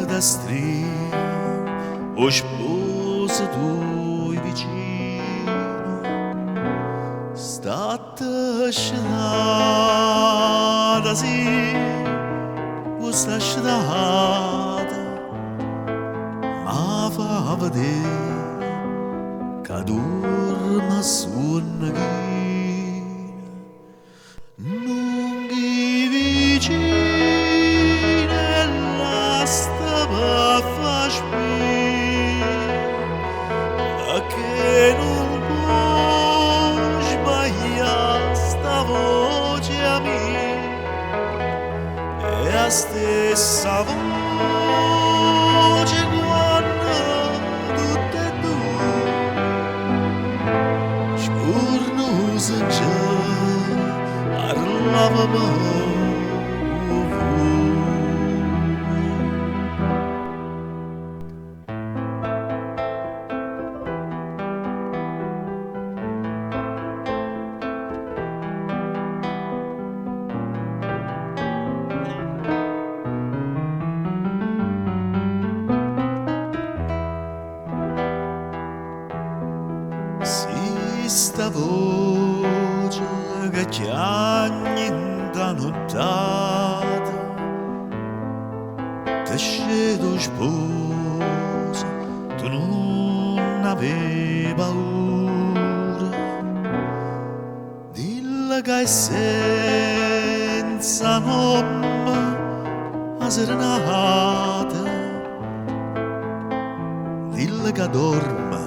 da stria, o sposo tuo vicino, statte scetata, sì, questa scetata ma fa vedere che duorme suonno chino, non gli vicini e llastre per fa spia, che non può sbagliare sta voce a me, è la stessa voce quando tutte e due scorno se già parlavamo. Sta voce che chiagni in da nottata, te scedo sposo, tu non avevi paura, dilla che è senza nome a serenata, dilla che dorme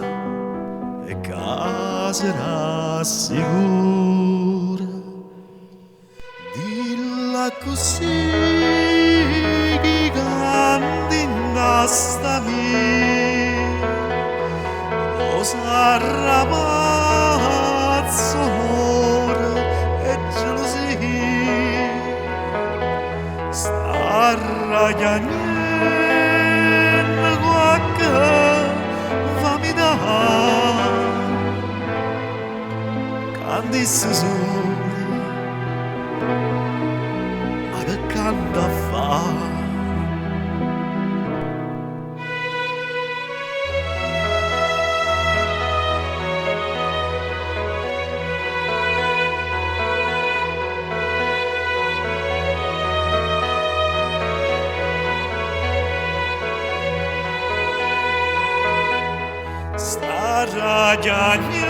e caserà sicura, dilla così che canti in sta mia, lo sarà pazzo amore e gelosia, sta ragnando qualche famiglia. Disse sole, ma che canta fa? Sta ragiani